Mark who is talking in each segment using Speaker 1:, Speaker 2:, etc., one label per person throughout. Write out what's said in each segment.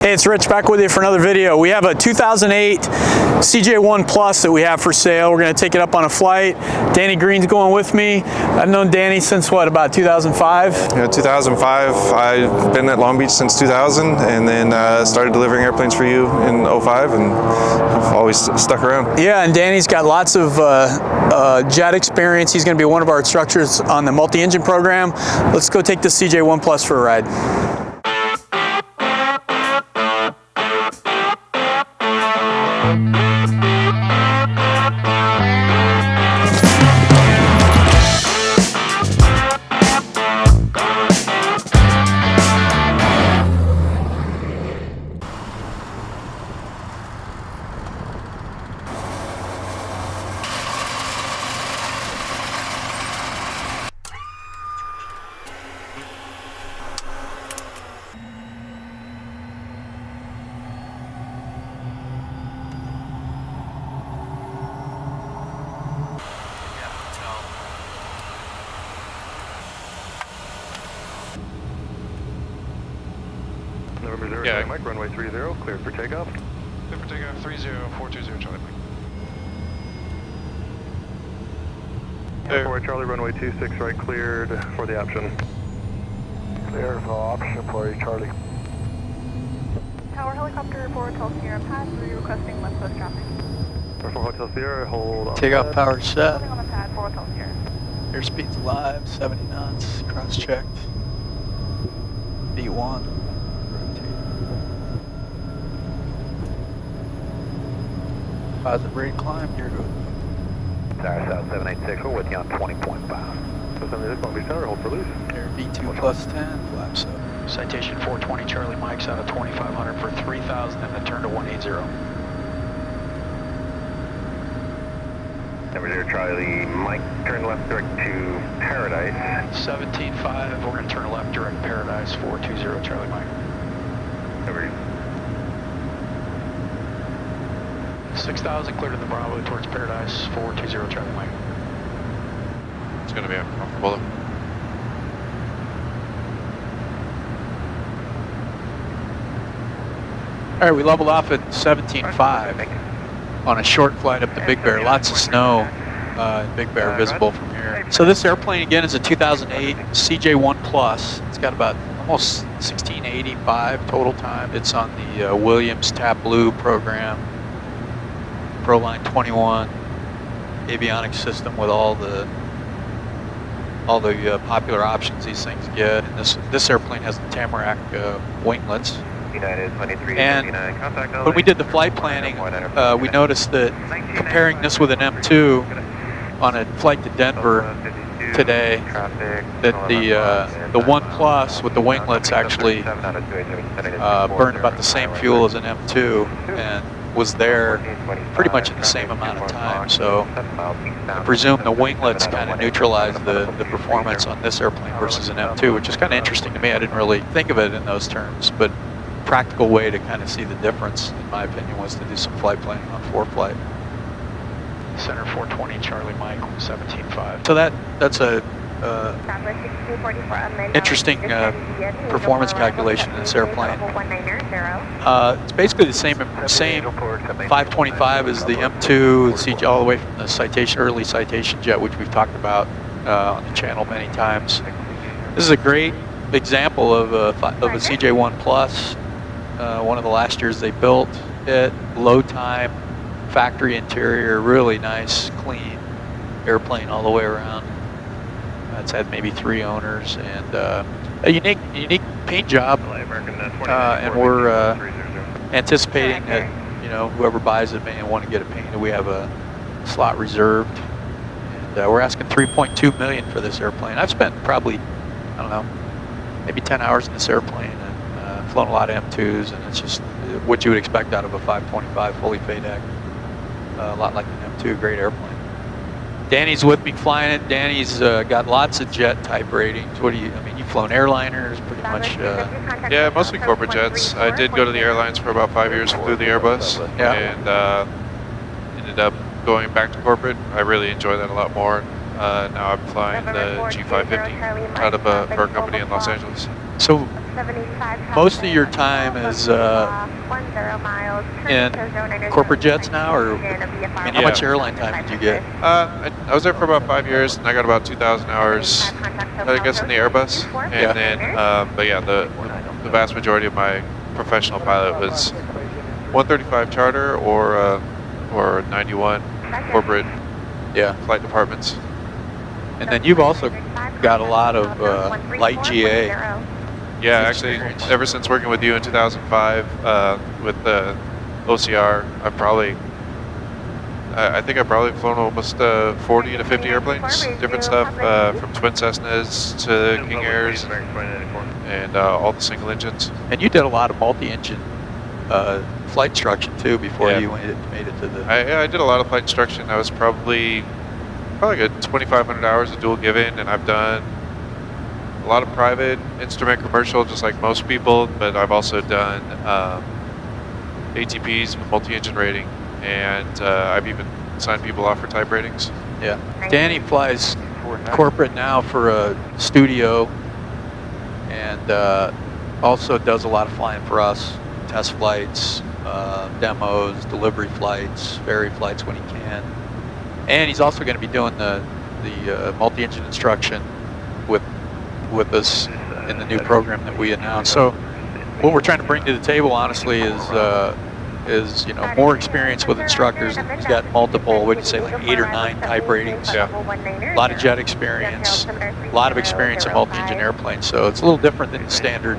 Speaker 1: Hey, it's Rich back with you for another video. We have a 2008 CJ1 Plus that we have for sale. We're going to take it up on a flight. Danny Green's going with me. I've known Danny since what, about 2005?
Speaker 2: Yeah, 2005. I've been at Long Beach since 2000 and then started delivering airplanes for you in 05 and I've always stuck around.
Speaker 1: Yeah, and Danny's got lots of jet experience. He's going to be one of our instructors on the multi-engine program. Let's go take the CJ1 Plus for a ride.
Speaker 3: November 0,
Speaker 4: Yeah.
Speaker 3: Mike, runway 30, cleared for takeoff.
Speaker 4: Cleared for takeoff, 30420, Charlie Mike.
Speaker 3: For Charlie, runway 26 right, cleared for the option.
Speaker 5: Clear for option for Charlie.
Speaker 6: Tower helicopter for Hotel Sierra pad, we're requesting West Coast traffic.
Speaker 3: For Hotel Sierra, hold on.
Speaker 1: Takeoff power set.
Speaker 6: Holding on the pad for Hotel Sierra.
Speaker 1: Airspeed's live, 70 knots, cross-checked. B1. Positive rate climb, here goes.
Speaker 5: Tower South 786, we're with you on 20.5.
Speaker 3: So 76 Long Beach Tower, hold for loose.
Speaker 1: Air V2 plus 10, flaps up.
Speaker 7: Citation 420 Charlie Mike's out of 2500 for 3000 and then turn to 180.
Speaker 5: Number 0 Charlie, Mike, turn left direct to Paradise.
Speaker 7: 17.5, we're going to turn left direct Paradise 420 Charlie Mike.
Speaker 5: Number
Speaker 7: 6000 clear to the Bravo towards Paradise 420 Charlie Mike.
Speaker 4: It's going to be uncomfortable.
Speaker 1: All right, we leveled off at 17.5 on a short flight up to Big Bear. Lots of snow in Big Bear visible from here. So this airplane again is a 2008 CJ1 Plus. It's got about almost 1685 total time. It's on the Williams Tap Blue program, ProLine 21 avionics system with all the popular options these things get. And this airplane has the Tamarack winglets.
Speaker 5: United 23,
Speaker 1: And
Speaker 5: 59, contact
Speaker 1: when we did the flight planning, we noticed that comparing this with an M2 on a flight to Denver today, that the One Plus with the winglets actually burned about the same fuel as an M2 and was there pretty much in the same amount of time. So I presume the winglets kind of neutralized the performance on this airplane versus an M2, which is kind of interesting to me. I didn't really think of it in those terms, but practical way to kind of see the difference, in my opinion, was to do some flight planning on ForeFlight.
Speaker 7: Center 420 Charlie Mike 17.5.
Speaker 1: So that's a interesting performance calculation in this airplane. It's basically the same 525 as the M2, CJ, all the way from the Citation, early Citation jet, which we've talked about on the channel many times. This is a great example of a CJ1 Plus. One of the last years they built it, low time, factory interior, really nice, clean airplane all the way around. It's had maybe 3 owners and a unique paint job. And we're anticipating that whoever buys it may want to get it painted. We have a slot reserved, and we're asking $3.2 million for this airplane. I've spent probably, I don't know, maybe 10 hours in this airplane and flown a lot of M2s, and it's just what you would expect out of a 525 fully FADEC. A lot like an M2, great airplane. Danny's with me flying it. Danny's got lots of jet type ratings. What do you, I mean, you've flown airliners pretty much.
Speaker 4: Yeah, mostly corporate jets. I did go to the airlines for about 5 years, flew the Airbus,
Speaker 1: Yeah.
Speaker 4: and ended up going back to corporate. I really enjoy that a lot more. Now I'm flying the G550 out of for a company in Los Angeles.
Speaker 1: So most of your time is in corporate jets now, or and how much airline time did you get?
Speaker 4: I was there for about 5 years, and I got about 2,000 hours, I guess, in the Airbus. And then, but yeah, the vast majority of my professional pilot was 135 charter or 91 corporate flight departments.
Speaker 1: And then you've also got a lot of light GA.
Speaker 4: Yeah, actually, ever since working with you in 2005 with the OCR, I think I've probably flown almost 40 to 50 airplanes, different stuff, from twin Cessnas to King Airs and all the single engines.
Speaker 1: And you did a lot of multi-engine flight instruction too before you made it to the...
Speaker 4: I did a lot of flight instruction. I was probably good 2,500 hours of dual given, and I've done a lot of private instrument commercial, just like most people, but I've also done ATPs with multi-engine rating, and I've even signed people off for type ratings.
Speaker 1: Yeah. Danny flies corporate now for a studio, and also does a lot of flying for us, test flights, demos, delivery flights, ferry flights when he can. And he's also going to be doing the multi-engine instruction with us in the new program that we announced. So what we're trying to bring to the table, honestly, is more experience with instructors. He's got multiple, what do you say, like 8 or 9 type ratings.
Speaker 4: Yeah.
Speaker 1: A lot of jet experience, a lot of experience in multi-engine airplanes. So it's a little different than the standard,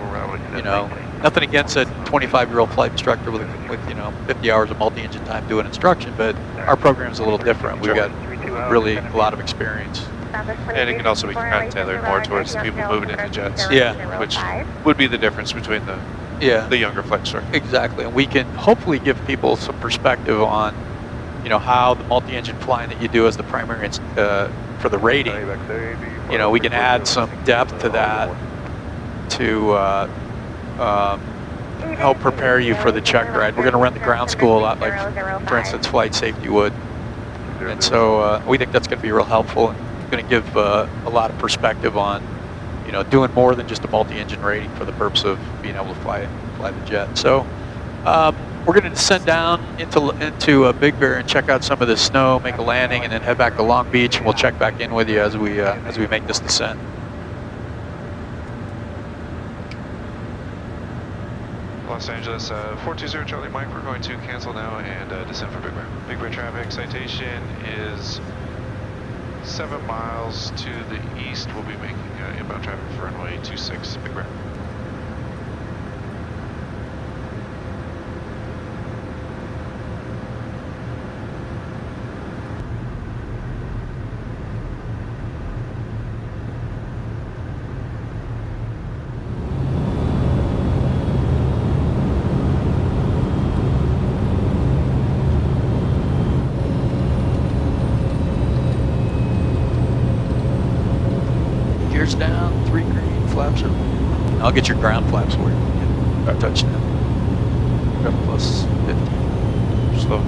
Speaker 1: nothing against a 25-year-old flight instructor with 50 hours of multi-engine time doing instruction, but our program's a little different. We've got really a lot of experience.
Speaker 4: And it can also be kind of tailored more towards people moving into jets.
Speaker 1: Yeah.
Speaker 4: Which would be the difference between the younger flight instructor.
Speaker 1: Exactly. And we can hopefully give people some perspective on, how the multi-engine flying that you do as the primary for the rating, we can add some depth to that to help prepare you for the check ride. We're going to run the ground school a lot like, for instance, flight safety would. And so we think that's going to be real helpful and going to give a lot of perspective on, doing more than just a multi-engine rating for the purpose of being able to fly the jet. So we're going to descend down into Big Bear and check out some of the snow, make a landing, and then head back to Long Beach, and we'll check back in with you as we make this descent.
Speaker 4: Los Angeles, 420 Charlie Mike, we're going to cancel now and descend for Big Bear. Big Bear traffic, Citation is 7 miles to the east. We'll be making inbound traffic for runway 26, Big Bear.
Speaker 1: Gears down, 3 green, flaps are. I'll get your ground flaps where you get touchdown. Got plus 50.
Speaker 4: Slow.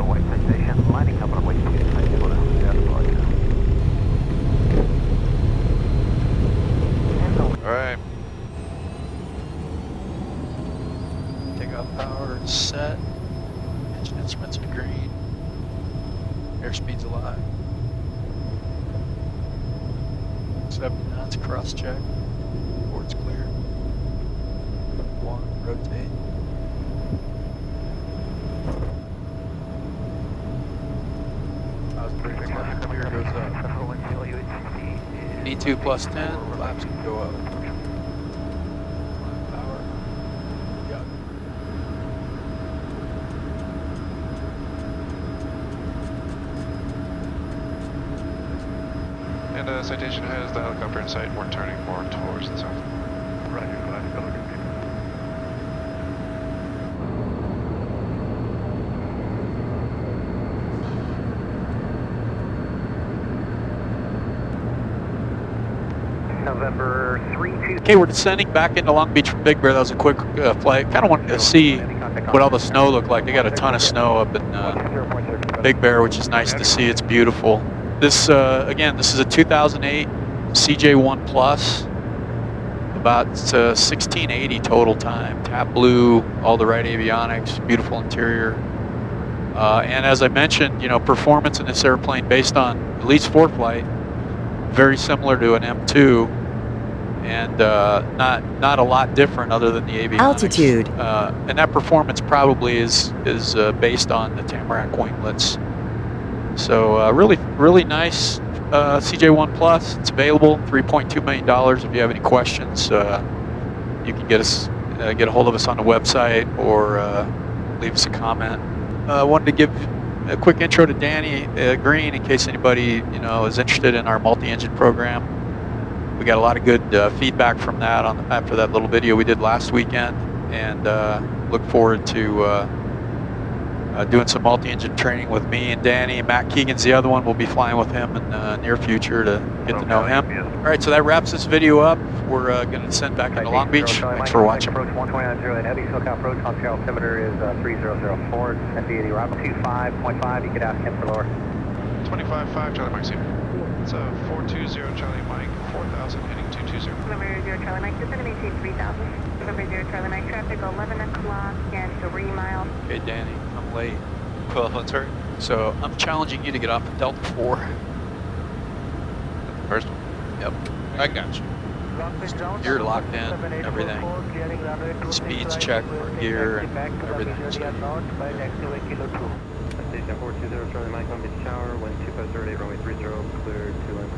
Speaker 5: White Citation, lining up on way to
Speaker 4: All right.
Speaker 1: Takeoff power is set. Engine instruments are green. Airspeed's alive. 7 knots, cross check. Port's clear. 1, rotate. Clear goes up. E2 plus 10, flaps can go up. Power. Yep.
Speaker 4: And Citation has the helicopter in sight. We're turning more towards the south.
Speaker 3: Roger, glad to go look at people.
Speaker 5: November 32.
Speaker 1: Okay, we're descending back into Long Beach from Big Bear. That was a quick flight. Kind of wanted to see what all the snow looked like. They got a ton of snow up in Big Bear, which is nice to see. It's beautiful. This, again, this is a 2008 CJ1 Plus, about 1680 total time. Tap blue, all the right avionics, beautiful interior. And as I mentioned, you know, performance in this airplane based on at least flight, very similar to an M2, and not a lot different other than the avionics.
Speaker 8: Altitude.
Speaker 1: And that performance probably is based on the Tamarack winglets. So really nice CJ1 Plus. It's available, $3.2 million. If you have any questions, you can get a hold of us on the website or leave us a comment. I wanted to give a quick intro to Danny Green in case anybody is interested in our multi-engine program. We got a lot of good feedback from that after that little video we did last weekend, and look forward to doing some multi-engine training with me and Danny. Matt Keegan's the other one. We'll be flying with him in the near future to get to know him. All right, so that wraps this video up. We're going to send back into Long Beach. Thanks for watching.
Speaker 5: Approach 129.0 at heavy SoCal approach. Hotel altimeter is 3004. NV80 arrival 25.5. You could ask him for lower.
Speaker 4: 25.5 Charlie Mike Super. It's a 420 Charlie Mike 4000 heading 220.
Speaker 6: November 0 Charlie Mike, just going to maintain 3000. November 0 Charlie Mike, traffic 11 o'clock and 3 miles.
Speaker 1: Okay, Danny, I'm late.
Speaker 4: Well, let's hurry.
Speaker 1: So I'm challenging you to get off the Delta 4.
Speaker 4: First one.
Speaker 1: Yep.
Speaker 4: I got you.
Speaker 1: You're locked in, everything. Speeds checked for gear and everything.
Speaker 5: Station 420 Charlie Mike, Long Beach Tower, wind 2508, runway 30, cleared to land.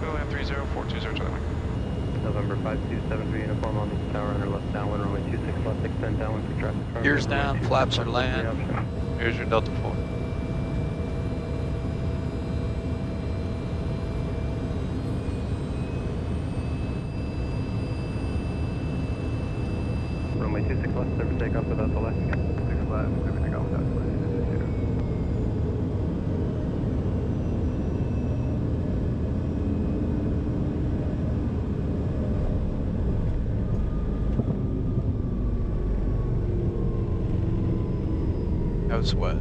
Speaker 4: Go land 30, 420 Charlie Mike.
Speaker 5: November 5273 uniform, Long Beach Tower, under left downwind, runway 26 left, extend downwind for traffic.
Speaker 1: Gears down, flaps are land.
Speaker 4: Here's your Delta 4.
Speaker 5: Runway 26 left, clear for takeoff without delay. 6 left, clear for takeoff without delay.
Speaker 1: That was what?